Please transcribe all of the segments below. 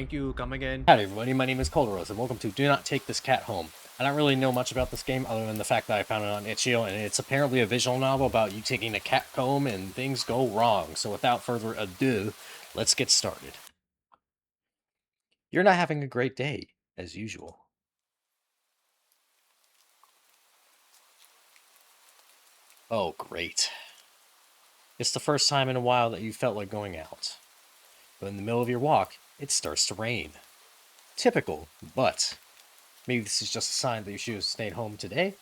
Thank you, come again. Howdy everybody, my name is Colderos, and welcome to Do Not Take This Cat Home. I don't really know much about this game other than the fact that I found it on itch.io, and it's apparently a visual novel about you taking a cat home and things go wrong. So without further ado, let's get started. You're not having a great day, as usual. Oh, great. It's the first time in a while that you felt like going out. But in the middle of your walk, it starts to rain. Typical, but maybe this is just a sign that you should have stayed home today?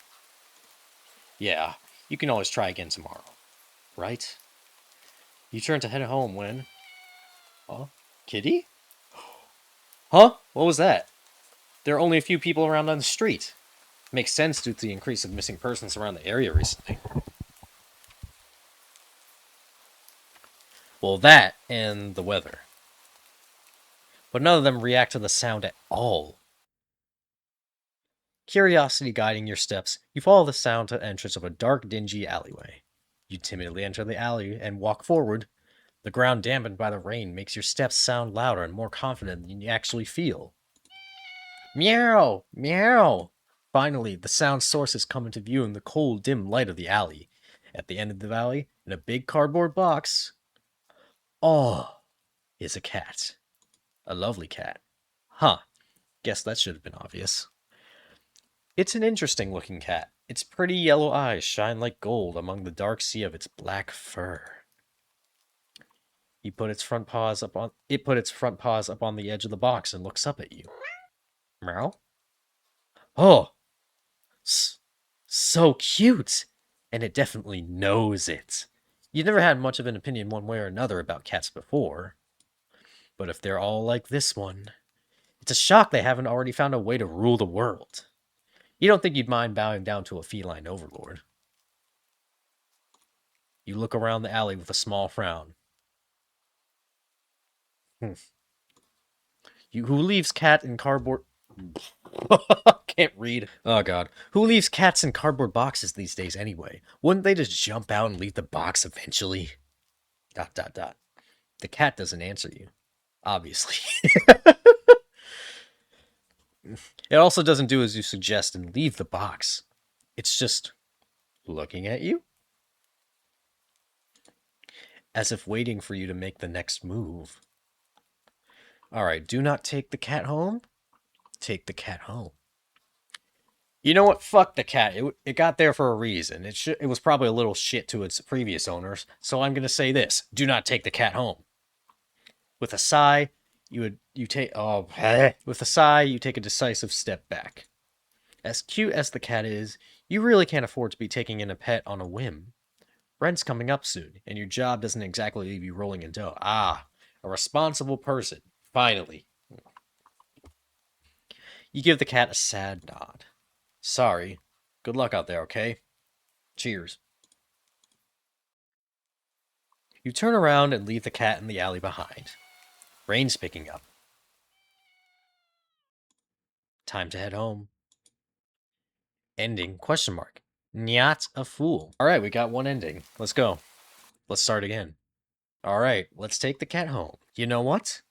Yeah, you can always try again tomorrow, right? You turn to head home when... Huh? Kitty? Huh? What was that? There are only a few people around on the street. Makes sense due to the increase of missing persons around the area recently. Well, that and the weather. But none of them react to the sound at all. Curiosity guiding your steps, you follow the sound to the entrance of a dark, dingy alleyway. You timidly enter the alley and walk forward. The ground dampened by the rain makes your steps sound louder and more confident than you actually feel. Meow! Meow! Finally, the sound sources come into view in the cold, dim light of the alley. At the end of the valley, in a big cardboard box, is a cat. A lovely cat. Huh. Guess that should have been obvious. It's an interesting looking cat. Its pretty yellow eyes shine like gold among the dark sea of its black fur. It put its front paws up on the edge of the box and looks up at you. Meow. Oh, so cute! And it definitely knows it. You never had much of an opinion one way or another about cats before. But if they're all like this one, it's a shock they haven't already found a way to rule the world. You don't think you'd mind bowing down to a feline overlord. You look around the alley with a small frown. Who leaves cat in cardboard... Can't read. Oh god. Who leaves cats in cardboard boxes these days anyway? Wouldn't they just jump out and leave the box eventually? ... The cat doesn't answer you. Obviously. It also doesn't do as you suggest and leave the box. It's just looking at you, as if waiting for you to make the next move. Alright, do not take the cat home. Take the cat home. You know what? Fuck the cat. It got there for a reason. It was probably a little shit to its previous owners, so I'm gonna say this. Do not take the cat home. With a sigh, you take a decisive step back. As cute as the cat is, you really can't afford to be taking in a pet on a whim. Rent's coming up soon, and your job doesn't exactly leave you rolling in dough. Ah, a responsible person. Finally. You give the cat a sad nod. Sorry. Good luck out there, okay? Cheers. You turn around and leave the cat in the alley behind. Rain's picking up. Time to head home. Ending, question mark. Not a fool. Alright, we got one ending. Let's go. Let's start again. Alright, let's take the cat home. You know what?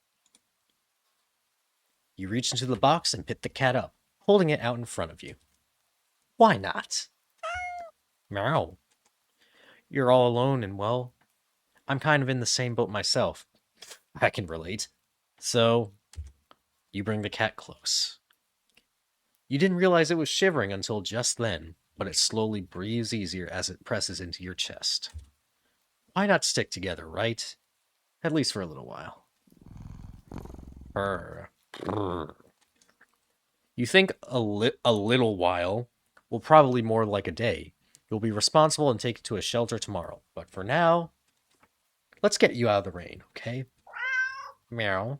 You reach into the box and pick the cat up, holding it out in front of you. Why not? Meow. You're all alone and, well, I'm kind of in the same boat myself. I can relate. So, you bring the cat close. You didn't realize it was shivering until just then, but it slowly breathes easier as it presses into your chest. Why not stick together, right? At least for a little while. Purr. Purr. You think a little while will probably more like a day. You'll be responsible and take it to a shelter tomorrow. But for now, let's get you out of the rain, okay? Meow.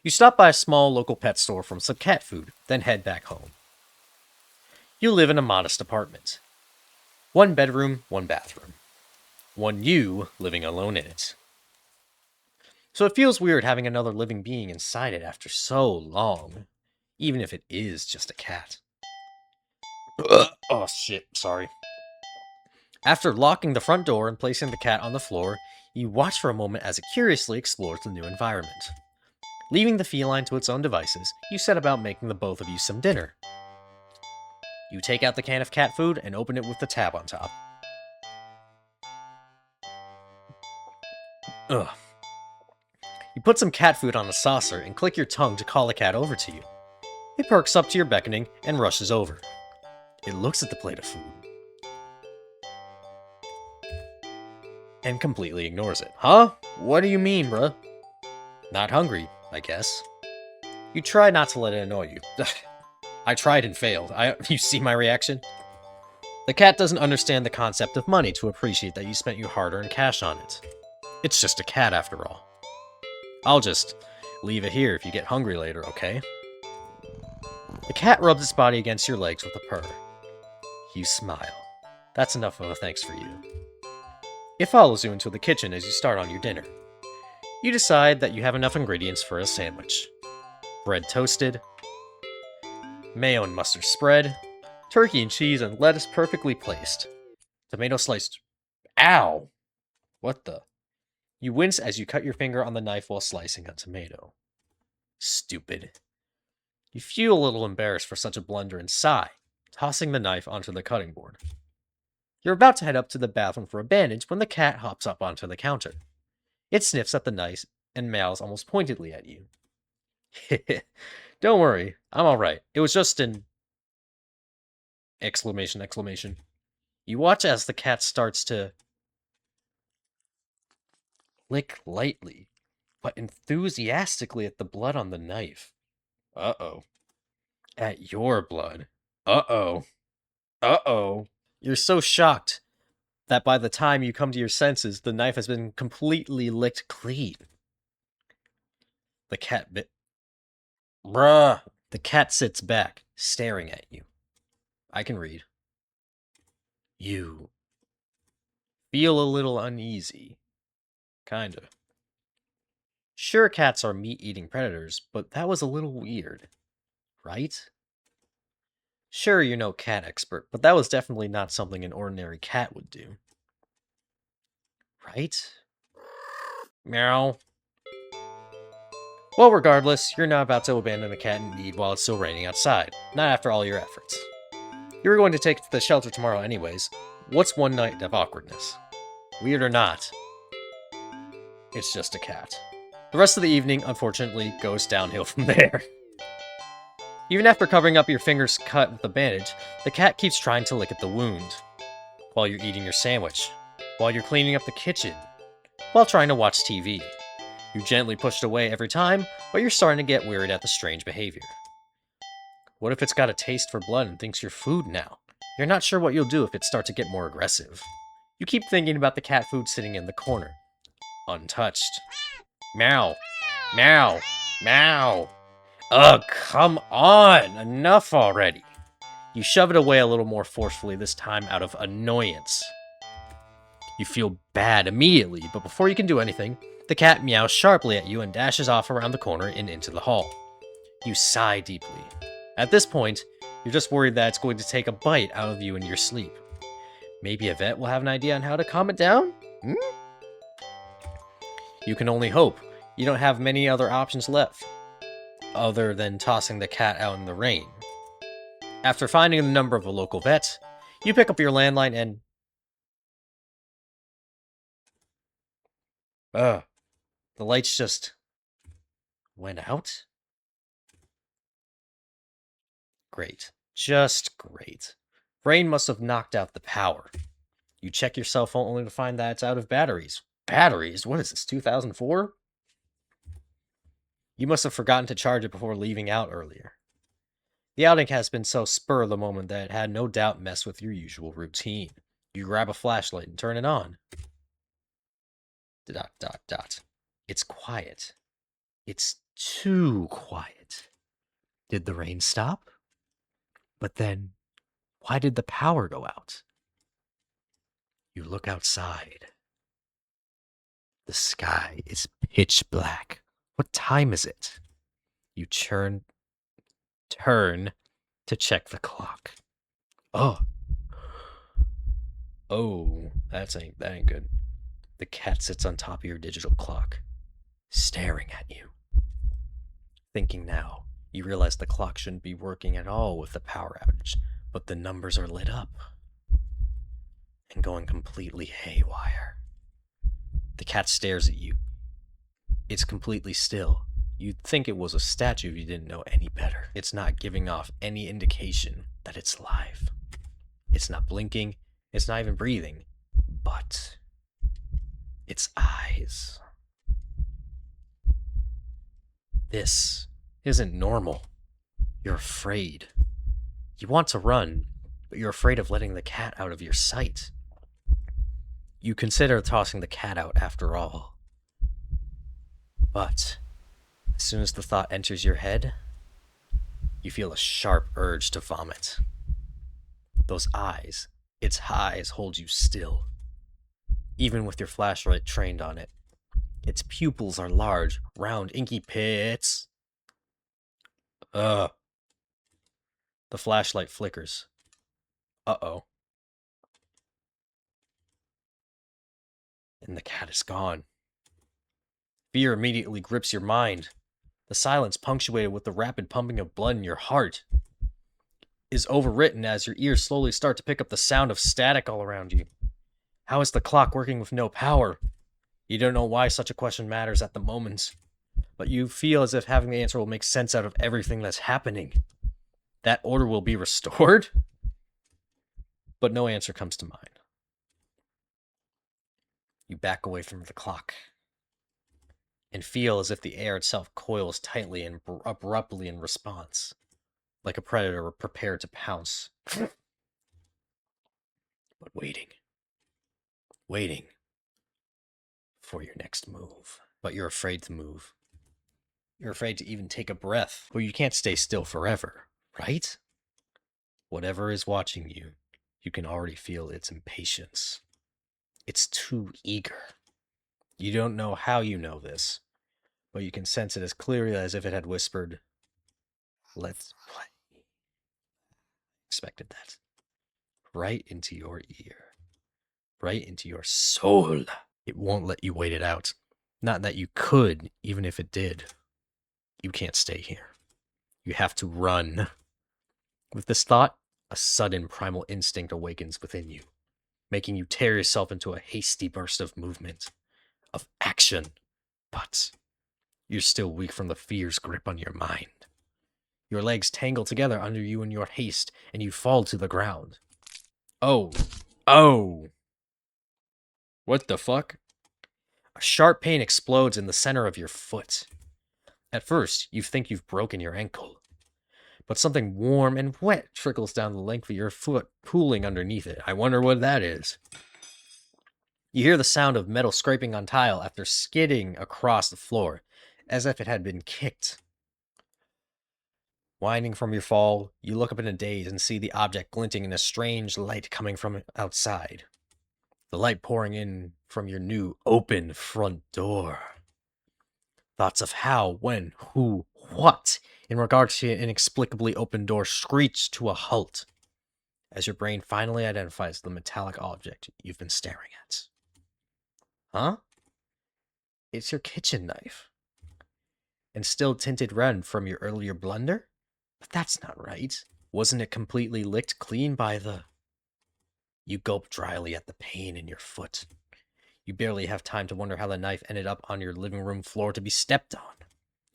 You stop by a small local pet store for some cat food, then head back home. You live in a modest apartment. 1 bedroom, 1 bathroom. One you living alone in it. So it feels weird having another living being inside it after so long, even if it is just a cat. Oh shit, sorry. After locking the front door and placing the cat on the floor, You watch for a moment as it curiously explores the new environment. Leaving the feline to its own devices, you set about making the both of you some dinner. You take out the can of cat food and open it with the tab on top. Ugh. You put some cat food on a saucer and click your tongue to call the cat over to you. It perks up to your beckoning and rushes over. It looks at the plate of food and completely ignores it. Huh? What do you mean, bruh? Not hungry, I guess. You try not to let it annoy you. I tried and failed. You see my reaction? The cat doesn't understand the concept of money to appreciate that you spent your hard-earned cash on it. It's just a cat after all. I'll just leave it here if you get hungry later, okay? The cat rubs its body against your legs with a purr. You smile. That's enough of a thanks for you. It follows you into the kitchen as you start on your dinner. You decide that you have enough ingredients for a sandwich. Bread toasted, mayo and mustard spread, turkey and cheese and lettuce perfectly placed, tomato sliced. Ow! What the? You wince as you cut your finger on the knife while slicing a tomato. Stupid. You feel a little embarrassed for such a blunder and sigh, tossing the knife onto the cutting board. You're about to head up to the bathroom for a bandage when the cat hops up onto the counter. It sniffs at the knife and meows almost pointedly at you. Don't worry, I'm alright. It was just an... Exclamation, exclamation. You watch as the cat starts to... lick lightly, but enthusiastically at the blood on the knife. Uh-oh. At your blood. Uh-oh. Uh-oh. You're so shocked that by the time you come to your senses, the knife has been completely licked clean. The cat bit... Bruh! The cat sits back, staring at you. I can read. You feel a little uneasy. Kinda. Sure, cats are meat-eating predators, but that was a little weird. Right? Sure, you're no cat expert, but that was definitely not something an ordinary cat would do. Right? Meow. Well, regardless, you're not about to abandon a cat in need while it's still raining outside. Not after all your efforts. You were going to take it to the shelter tomorrow anyways. What's one night of awkwardness? Weird or not, it's just a cat. The rest of the evening, unfortunately, goes downhill from there. Even after covering up your fingers cut with a bandage, the cat keeps trying to lick at the wound. While you're eating your sandwich. While you're cleaning up the kitchen. While trying to watch TV. You gently push it away every time, but you're starting to get wearied at the strange behavior. What if it's got a taste for blood and thinks you're food now? You're not sure what you'll do if it starts to get more aggressive. You keep thinking about the cat food sitting in the corner. Untouched. Meow. Meow. Meow. Ugh, come on! Enough already! You shove it away a little more forcefully this time out of annoyance. You feel bad immediately, but before you can do anything, the cat meows sharply at you and dashes off around the corner and into the hall. You sigh deeply. At this point, you're just worried that it's going to take a bite out of you in your sleep. Maybe a vet will have an idea on how to calm it down? You can only hope. You don't have many other options left, other than tossing the cat out in the rain. After finding the number of a local vet, you pick up your landline and... the lights just... went out? Great. Just great. Rain must have knocked out the power. You check your cell phone only to find that it's out of batteries. Batteries? What is this, 2004? You must have forgotten to charge it before leaving out earlier. The outing has been so spur of the moment that it had no doubt messed with your usual routine. You grab a flashlight and turn it on. ... It's quiet. It's too quiet. Did the rain stop? But then, why did the power go out? You look outside. The sky is pitch black. What time is it? You turn to check the clock. Oh, that ain't good. The cat sits on top of your digital clock, staring at you. Thinking now, you realize the clock shouldn't be working at all with the power outage, but the numbers are lit up and going completely haywire. The cat stares at you. It's completely still. You'd think it was a statue if you didn't know any better. It's not giving off any indication that it's alive. It's not blinking. It's not even breathing. But its eyes. This isn't normal. You're afraid. You want to run, but you're afraid of letting the cat out of your sight. You consider tossing the cat out after all. But as soon as the thought enters your head, you feel a sharp urge to vomit. Those eyes, its eyes hold you still. Even with your flashlight trained on it. Its pupils are large, round, inky pits. The flashlight flickers. Uh-oh. And the cat is gone. Fear immediately grips your mind. The silence, punctuated with the rapid pumping of blood in your heart, is overwritten as your ears slowly start to pick up the sound of static all around you. How is the clock working with no power? You don't know why such a question matters at the moment, but you feel as if having the answer will make sense out of everything that's happening. That order will be restored? But no answer comes to mind. You back away from the clock and feel as if the air itself coils tightly and abruptly in response, like a predator prepared to pounce. But waiting for your next move. But you're afraid to move. You're afraid to even take a breath. But you can't stay still forever, right? Whatever is watching you, you can already feel its impatience. It's too eager. You don't know how you know this, but you can sense it as clearly as if it had whispered, "Let's play." Expected that. Right into your ear. Right into your soul. It won't let you wait it out. Not that you could, even if it did. You can't stay here. You have to run. With this thought, a sudden primal instinct awakens within you, making you tear yourself into a hasty burst of movement, of action. But you're still weak from the fear's grip on your mind. Your legs tangle together under you in your haste, and you fall to the ground. Oh. What the fuck? A sharp pain explodes in the center of your foot. At first, you think you've broken your ankle, but something warm and wet trickles down the length of your foot, pooling underneath it. I wonder what that is. You hear the sound of metal scraping on tile after skidding across the floor, as if it had been kicked. Whining from your fall, you look up in a daze and see the object glinting in a strange light coming from outside. The light pouring in from your new open front door. Thoughts of how, when, who, what, in regards to an inexplicably open door, screech to a halt as your brain finally identifies the metallic object you've been staring at. Huh? It's your kitchen knife. And still tinted red from your earlier blunder? But that's not right. Wasn't it completely licked clean by the... You gulp dryly at the pain in your foot. You barely have time to wonder how the knife ended up on your living room floor to be stepped on,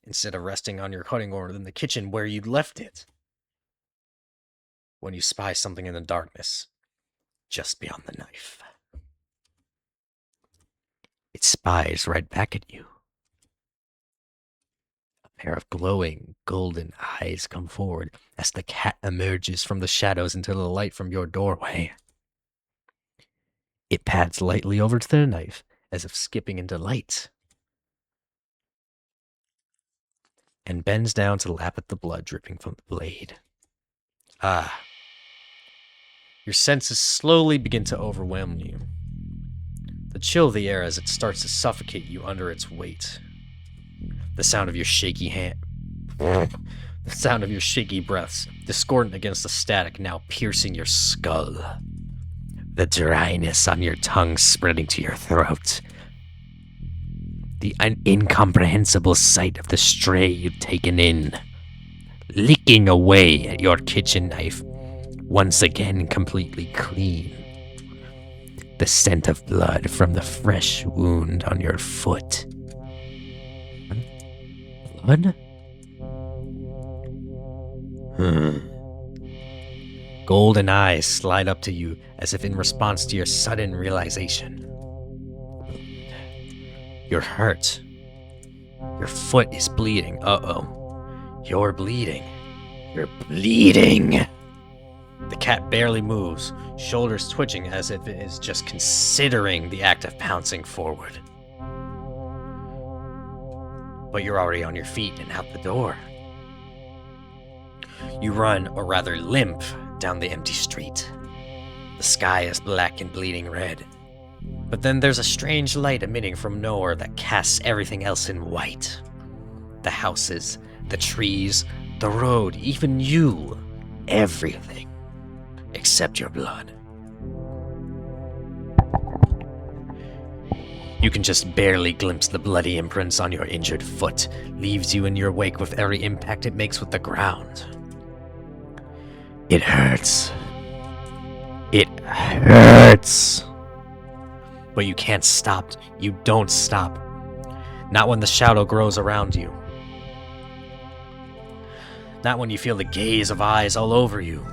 instead of resting on your cutting board in the kitchen where you'd left it. When you spy something in the darkness, just beyond the knife. It spies right back at you. A pair of glowing, golden eyes come forward as the cat emerges from the shadows into the light from your doorway. It pads lightly over to the knife, as if skipping into light, and bends down to lap at the blood dripping from the blade. Ah. Your senses slowly begin to overwhelm you. The chill of the air as it starts to suffocate you under its weight. The sound of your shaky the sound of your shaky breaths, discordant against the static now piercing your skull. The dryness on your tongue spreading to your throat, the incomprehensible sight of the stray you'd taken in, licking away at your kitchen knife, once again completely clean. The scent of blood from the fresh wound on your foot. Blood? Golden eyes slide up to you as if in response to your sudden realization. You're hurt. Your foot is bleeding. Uh-oh. You're bleeding. You're bleeding! The cat barely moves, shoulders twitching as if it is just considering the act of pouncing forward. But you're already on your feet and out the door. You run, or rather limp, down the empty street. The sky is black and bleeding red. But then there's a strange light emitting from nowhere that casts everything else in white. The houses, the trees, the road, even you. Everything. Except your blood. You can just barely glimpse the bloody imprints on your injured foot, leaves you in your wake with every impact it makes with the ground. It hurts. It hurts. But you can't stop. You don't stop. Not when the shadow grows around you. Not when you feel the gaze of eyes all over you.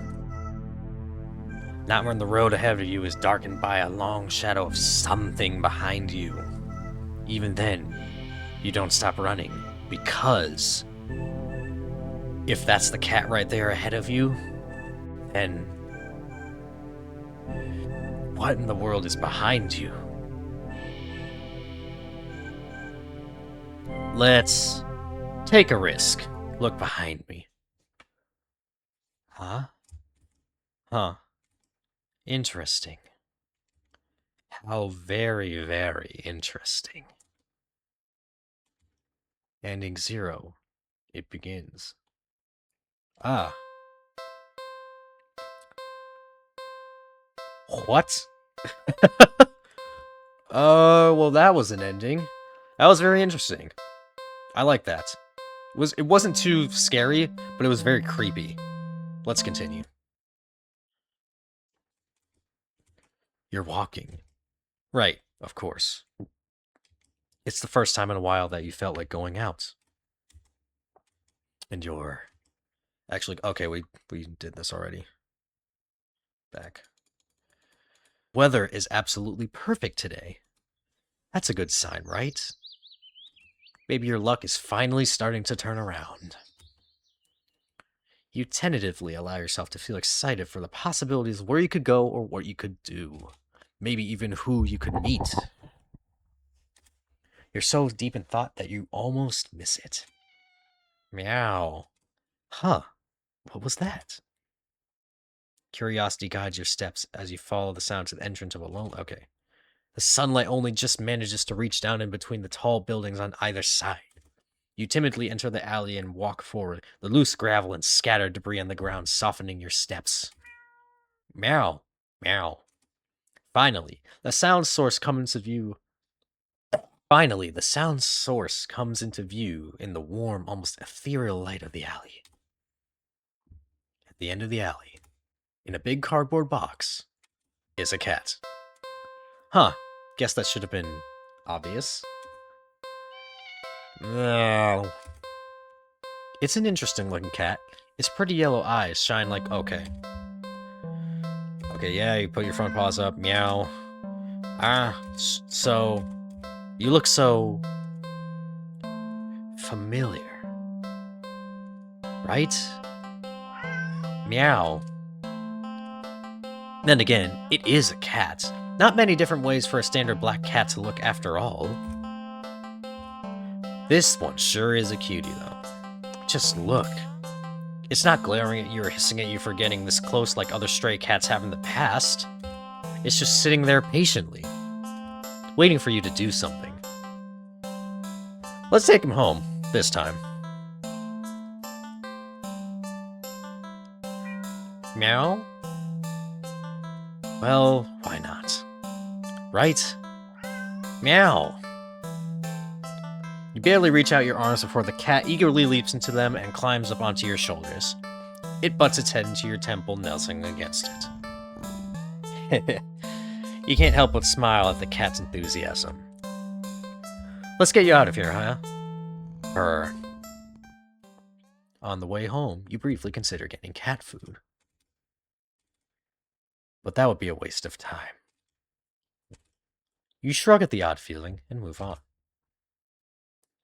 Not when the road ahead of you is darkened by a long shadow of something behind you. Even then, you don't stop running, because if that's the cat right there ahead of you, then what in the world is behind you? Let's take a risk. Look behind me. Huh? Huh. Interesting. How very, very interesting. Ending 0. It begins. Ah. What? Well, that was an ending. That was very interesting. I like that. It wasn't too scary, but it was very creepy. Let's continue. You're walking. Right, of course. It's the first time in a while that you felt like going out. And you're... Actually, okay, we did this already. Back. Weather is absolutely perfect today. That's a good sign, right? Maybe your luck is finally starting to turn around. You tentatively allow yourself to feel excited for the possibilities of where you could go or what you could do. Maybe even who you could meet. You're so deep in thought that you almost miss it. Meow. Huh. What was that? Curiosity guides your steps as you follow the sound to the entrance of a lone... Okay. The sunlight only just manages to reach down in between the tall buildings on either side. You timidly enter the alley and walk forward, the loose gravel and scattered debris on the ground softening your steps. Meow. Meow. Finally, the sound source comes into view. In the warm, almost ethereal light of the alley. At the end of the alley, in a big cardboard box, is a cat. Huh, guess that should have been obvious. No. It's an interesting looking cat. Its pretty yellow eyes shine like... Okay, yeah, you put your front paws up. Meow. So... You look so... familiar. Right? Meow. Then again, it is a cat. Not many different ways for a standard black cat to look after all. This one sure is a cutie, though. Just look. It's not glaring at you or hissing at you for getting this close like other stray cats have in the past. It's just sitting there patiently, waiting for you to do something. Let's take him home, this time. Meow? Well, why not? Right? Meow. You barely reach out your arms before the cat eagerly leaps into them and climbs up onto your shoulders. It butts its head into your temple, nuzzling against it. You can't help but smile at the cat's enthusiasm. Let's get you out of here, huh? Brr. On the way home, you briefly consider getting cat food. But that would be a waste of time. You shrug at the odd feeling and move on.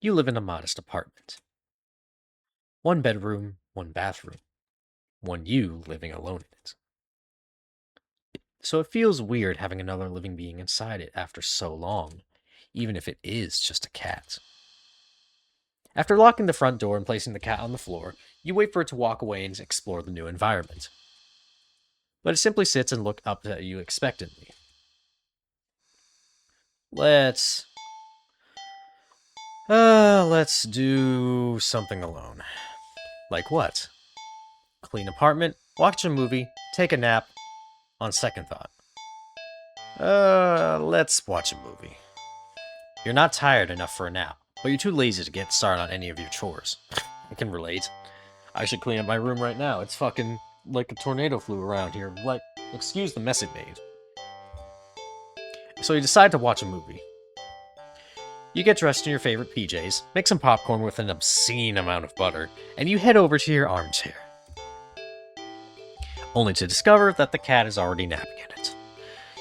You live in a modest apartment. 1 bedroom, 1 bathroom. 1 you living alone in it. So it feels weird having another living being inside it after so long, even if it is just a cat. After locking the front door and placing the cat on the floor, you wait for it to walk away and explore the new environment. But it simply sits and looks up at you expectantly. Let's do something alone. Like what? Clean apartment, watch a movie, take a nap. On second thought. Let's watch a movie. You're not tired enough for a nap, but you're too lazy to get started on any of your chores. I can relate. I should clean up my room right now. It's fucking like a tornado flew around here. Like, excuse the mess it made. So you decide to watch a movie. You get dressed in your favorite PJs, make some popcorn with an obscene amount of butter, and you head over to your armchair. Only to discover that the cat is already napping in it.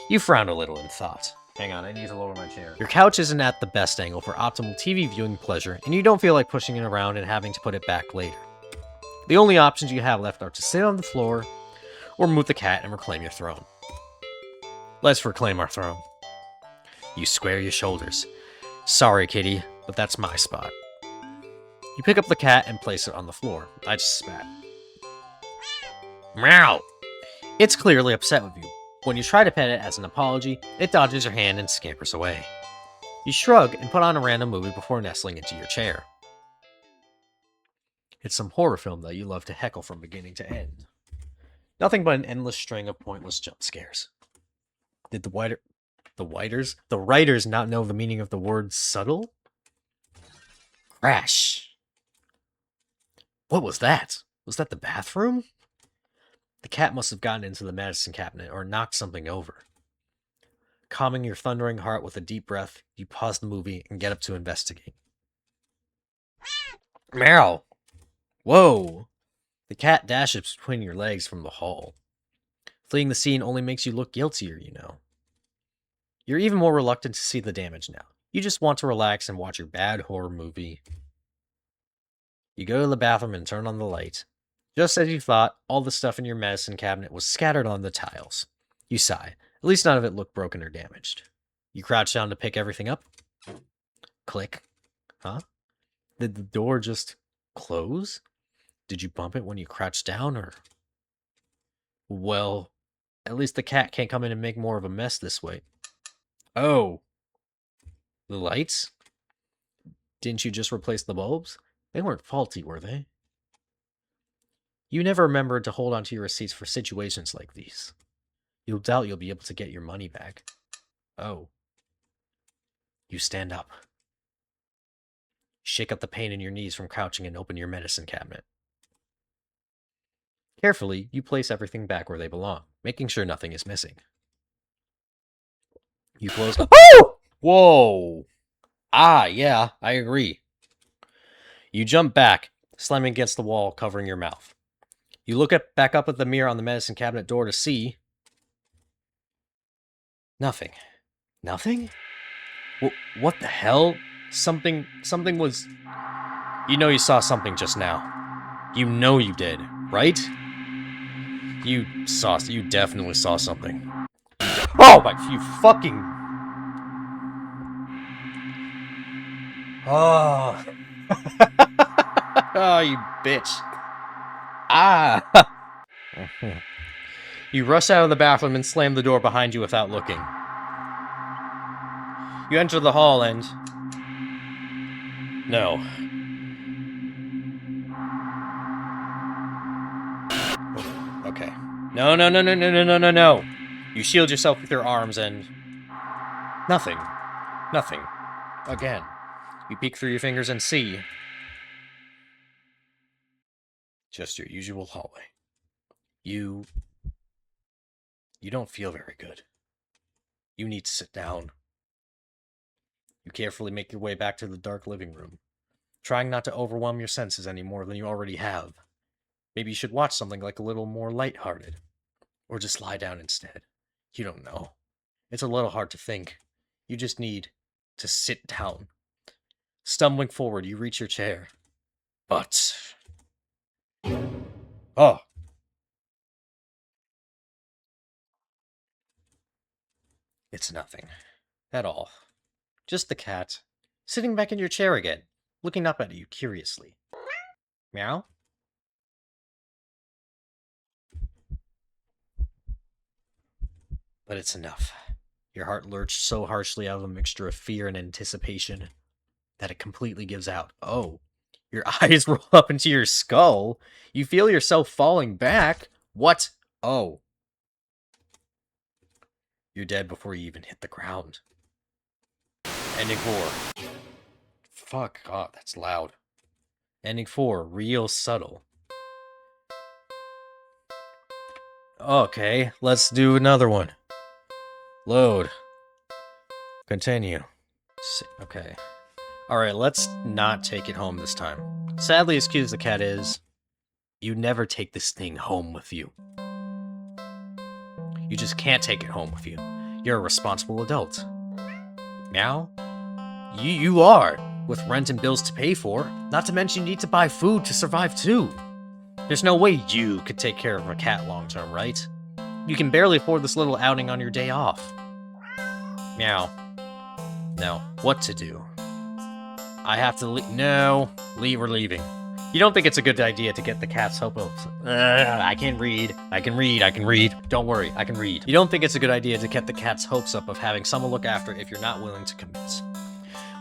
You frown a little in thought. Hang on, I need to lower my chair. Your couch isn't at the best angle for optimal TV viewing pleasure, and you don't feel like pushing it around and having to put it back later. The only options you have left are to sit on the floor, or move the cat and reclaim your throne. Let's reclaim our throne. You square your shoulders. Sorry, kitty, but that's my spot. You pick up the cat and place it on the floor. I just spat. Meow! It's clearly upset with you. When you try to pet it as an apology, it dodges your hand and scampers away. You shrug and put on a random movie before nestling into your chair. It's some horror film that you love to heckle from beginning to end. Nothing but an endless string of pointless jump scares. Did the writers not know the meaning of the word subtle? Crash. What was that? Was that the bathroom? The cat must have gotten into the medicine cabinet or knocked something over. Calming your thundering heart with a deep breath, you pause the movie and get up to investigate. Meow! Whoa! The cat dashes between your legs from the hall. Fleeing the scene only makes you look guiltier, you know. You're even more reluctant to see the damage now. You just want to relax and watch your bad horror movie. You go to the bathroom and turn on the light. Just as you thought, all the stuff in your medicine cabinet was scattered on the tiles. You sigh. At least none of it looked broken or damaged. You crouch down to pick everything up. Click. Huh? Did the door just close? Did you bump it when you crouched down, or... Well, at least the cat can't come in and make more of a mess this way. Oh. The lights? Didn't you just replace the bulbs? They weren't faulty, were they? You never remembered to hold onto your receipts for situations like these. You'll doubt you'll be able to get your money back. Oh. You stand up. Shake up the pain in your knees from crouching and open your medicine cabinet. Carefully, you place everything back where they belong, making sure nothing is missing. You close... Oh! Whoa! Ah, yeah, I agree. You jump back, slamming against the wall, covering your mouth. You look back up at the mirror on the medicine cabinet door to see... Nothing. Nothing? What the hell? Something was... You know you saw something just now. You know you did, right? You definitely saw something. Oh my, you fucking... Oh. Oh, you bitch. Ah! You rush out of the bathroom and slam the door behind you without looking. You enter the hall and... No. Okay. No. You shield yourself with your arms and... Nothing. Again. You peek through your fingers and see just your usual hallway. You don't feel very good. You need to sit down. You carefully make your way back to the dark living room, trying not to overwhelm your senses any more than you already have. Maybe you should watch something like a little more lighthearted, or just lie down instead. You don't know. It's a little hard to think. You just need to sit down. Stumbling forward, you reach your chair. But... oh. It's nothing. At all. Just the cat, sitting back in your chair again, looking up at you curiously. Meow? But it's enough. Your heart lurched so harshly out of a mixture of fear and anticipation that it completely gives out. Oh, your eyes roll up into your skull. You feel yourself falling back. What? Oh. You're dead before you even hit the ground. Ending 4. Fuck, God, that's loud. Ending 4, real subtle. Okay, let's do another one. Load. Continue. Okay. Alright, let's not take it home this time. Sadly, as cute as the cat is, you never take this thing home with you. You just can't take it home with you. You're a responsible adult. Meow? You are, with rent and bills to pay for. Not to mention you need to buy food to survive too. There's no way you could take care of a cat long term, right? You can barely afford this little outing on your day off. Meow. No, what to do? I have to leave. No, we're leaving. You don't think it's a good idea to get the cat's hope up? I can read. Don't worry, I can read. You don't think it's a good idea to get the cat's hopes up of having someone look after it if you're not willing to commit?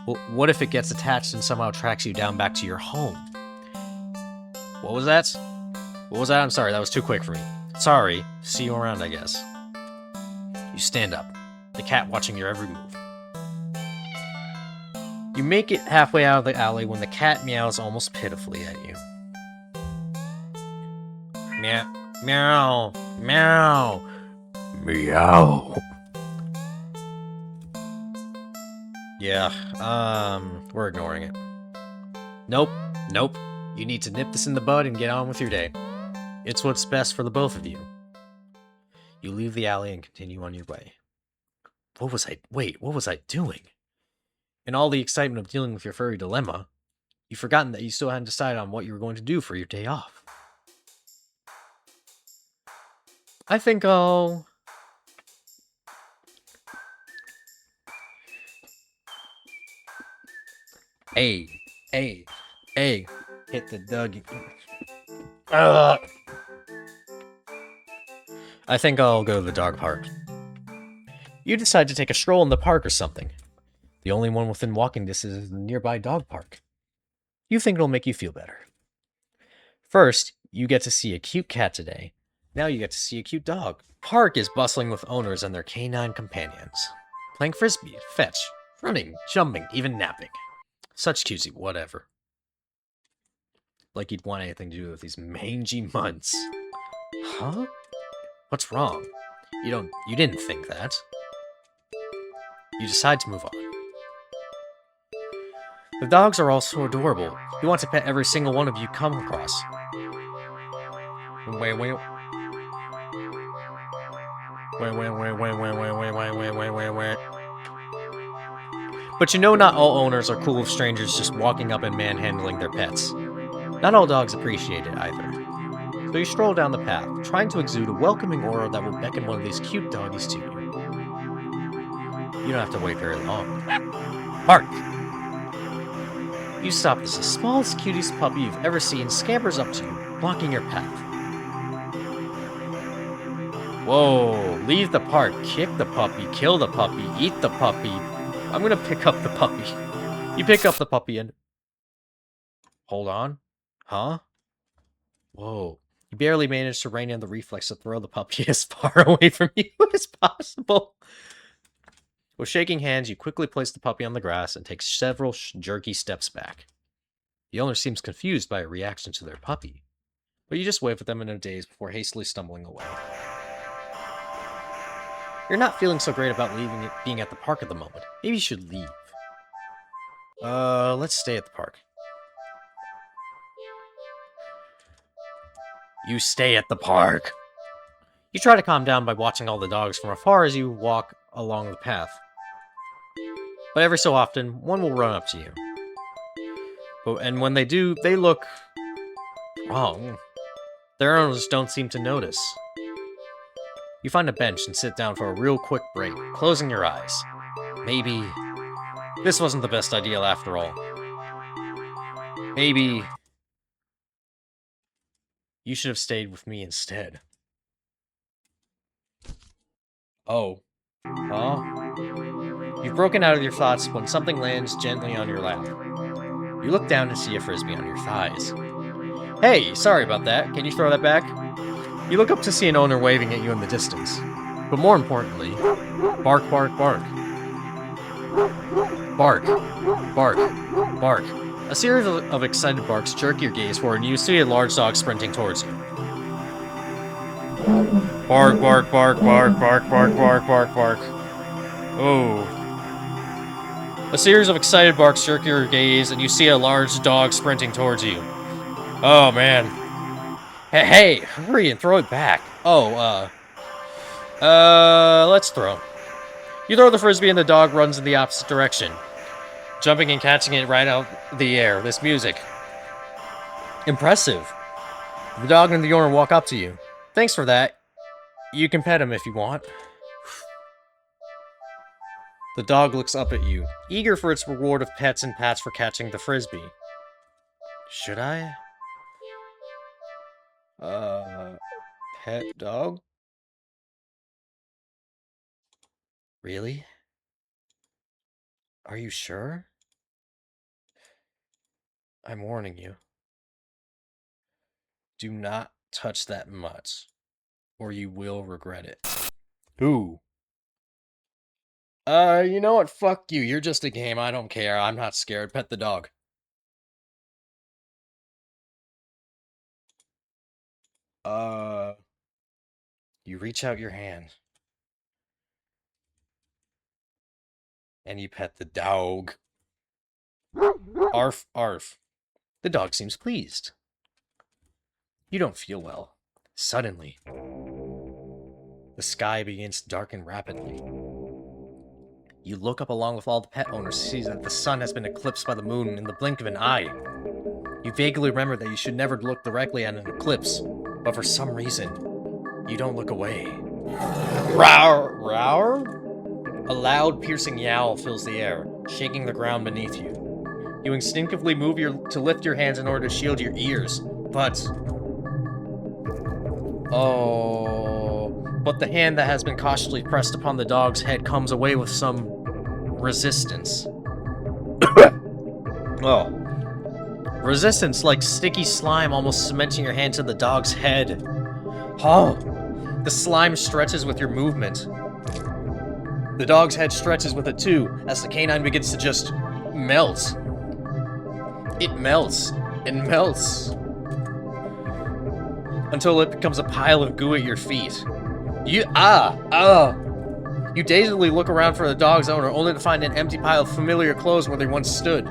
Well, what if it gets attached and somehow tracks you down back to your home? What was that? What was that? I'm sorry, that was too quick for me. Sorry. See you around, I guess. You stand up, the cat watching your every move. You make it halfway out of the alley when the cat meows almost pitifully at you. Meow, meow, meow, meow. Yeah, we're ignoring it. Nope. You need to nip this in the bud and get on with your day. It's what's best for the both of you. You leave the alley and continue on your way. What was I doing? In all the excitement of dealing with your furry dilemma, you've forgotten that you still hadn't decided on what you were going to do for your day off. I think I'll... Hey, hit the Doug. I think I'll go to the dog park. You decide to take a stroll in the park or something. The only one within walking distance is the nearby dog park. You think it'll make you feel better. First, you get to see a cute cat today. Now you get to see a cute dog. Park is bustling with owners and their canine companions. Playing frisbee, fetch, running, jumping, even napping. Such cutesy whatever. Like you'd want anything to do with these mangy munts. Huh? What's wrong? You didn't think that. You decide to move on. The dogs are all so adorable. You want to pet every single one of you come across. Wait. But you know not all owners are cool with strangers just walking up and manhandling their pets. Not all dogs appreciate it either. So you stroll down the path, trying to exude a welcoming aura that will beckon one of these cute doggies to you. You don't have to wait very long. Bark! You stop as the smallest, cutest puppy you've ever seen scampers up to you, blocking your path. Whoa, leave the park, kick the puppy, kill the puppy, eat the puppy. I'm gonna pick up the puppy. You pick up the puppy and... Hold on. Huh? Whoa. You barely managed to rein in the reflex to throw the puppy as far away from you as possible. With shaking hands, you quickly place the puppy on the grass and take several jerky steps back. The owner seems confused by a reaction to their puppy, but you just wave at them in a daze before hastily stumbling away. You're not feeling so great about being at the park at the moment. Maybe you should leave. Let's stay at the park. You stay at the park. You try to calm down by watching all the dogs from afar as you walk along the path. But every so often, one will run up to you. And when they do, they look wrong. Their owners don't seem to notice. You find a bench and sit down for a real quick break, closing your eyes. Maybe this wasn't the best idea after all. Maybe you should have stayed with me instead. Oh. Huh? You've broken out of your thoughts when something lands gently on your lap. You look down and see a frisbee on your thighs. Hey, sorry about that. Can you throw that back? You look up to see an owner waving at you in the distance. But more importantly, bark, bark, bark. Bark, bark, bark. A series of excited barks jerk your gaze forward and you see a large dog sprinting towards you. Bark, bark, bark, bark, bark, bark, bark, bark, bark. Oh. A series of excited barks jerk your gaze and you see a large dog sprinting towards you. Oh, man. Hey, hurry and throw it back. Oh, let's throw. You throw the frisbee and the dog runs in the opposite direction, jumping and catching it right out the air. This music. Impressive. The dog and the owner walk up to you. Thanks for that. You can pet him if you want. The dog looks up at you, eager for its reward of pets and pats for catching the frisbee. Should I? Pet dog? Really? Are you sure? I'm warning you. Do not touch that mutt, or you will regret it. Ooh. You know what? Fuck you. You're just a game. I don't care. I'm not scared. Pet the dog. You reach out your hand. And you pet the dog. Arf, arf. The dog seems pleased. You don't feel well. Suddenly, the sky begins to darken rapidly. You look up along with all the pet owners to see that the sun has been eclipsed by the moon in the blink of an eye. You vaguely remember that you should never look directly at an eclipse, but for some reason, you don't look away. Roar! Roar? A loud, piercing yowl fills the air, shaking the ground beneath you. You instinctively move to lift your hands in order to shield your ears, but... Oh... But the hand that has been cautiously pressed upon the dog's head comes away with some... resistance. Oh. Resistance, like sticky slime almost cementing your hand to the dog's head. Oh. The slime stretches with your movement. The dog's head stretches with it too, as the canine begins to just melt. It melts and melts until it becomes a pile of goo at your feet. You dazedly look around for the dog's owner, only to find an empty pile of familiar clothes where they once stood.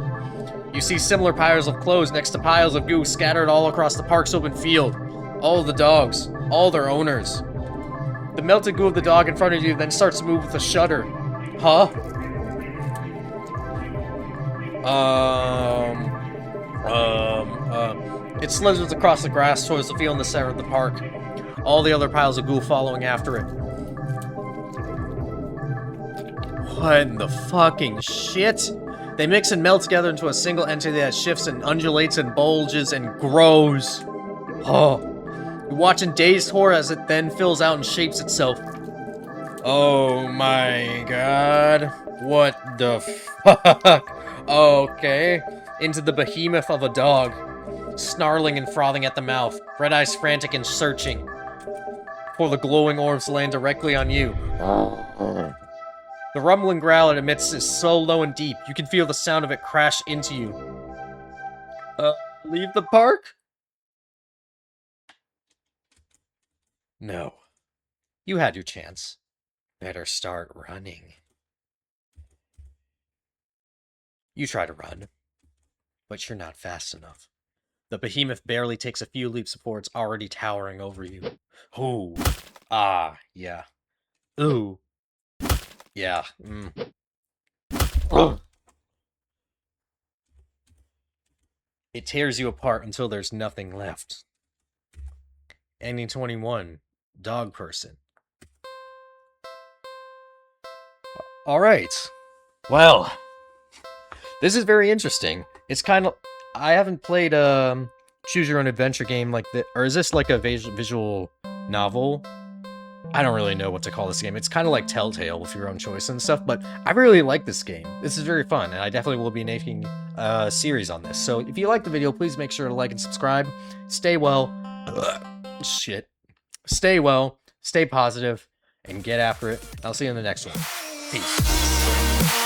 You see similar piles of clothes next to piles of goo scattered all across the park's open field. All the dogs, all their owners. The melted goo of the dog in front of you then starts to move with a shudder. Huh? It slithers across the grass towards the field in the center of the park. All the other piles of goo following after it. What in the fucking shit? They mix and melt together into a single entity that shifts and undulates and bulges and grows. Oh. You watch in dazed horror as it then fills out and shapes itself. Oh my god. What the fuck? Okay. Into the behemoth of a dog. Snarling and frothing at the mouth. Red eyes frantic and searching. Before the glowing orbs land directly on you. The rumbling growl it emits is so low and deep, you can feel the sound of it crash into you. Leave the park? No. You had your chance. Better start running. You try to run, but you're not fast enough. The behemoth barely takes a few leaps before it's already towering over you. Ooh. Ah, yeah. Ooh. Yeah. Oh. It tears you apart until there's nothing left. Ending 21. Dog person. Alright. Well, this is very interesting. It's kind of... I haven't played a choose your own adventure game like this. Or is this like a visual novel? I don't really know what to call this game. It's kind of like Telltale with your own choice and stuff, but I really like this game. This is very fun, and I definitely will be making a series on this. So if you like the video, please make sure to like and subscribe. Stay well. Shit. Stay well, stay positive, and get after it. I'll see you in the next one. Peace.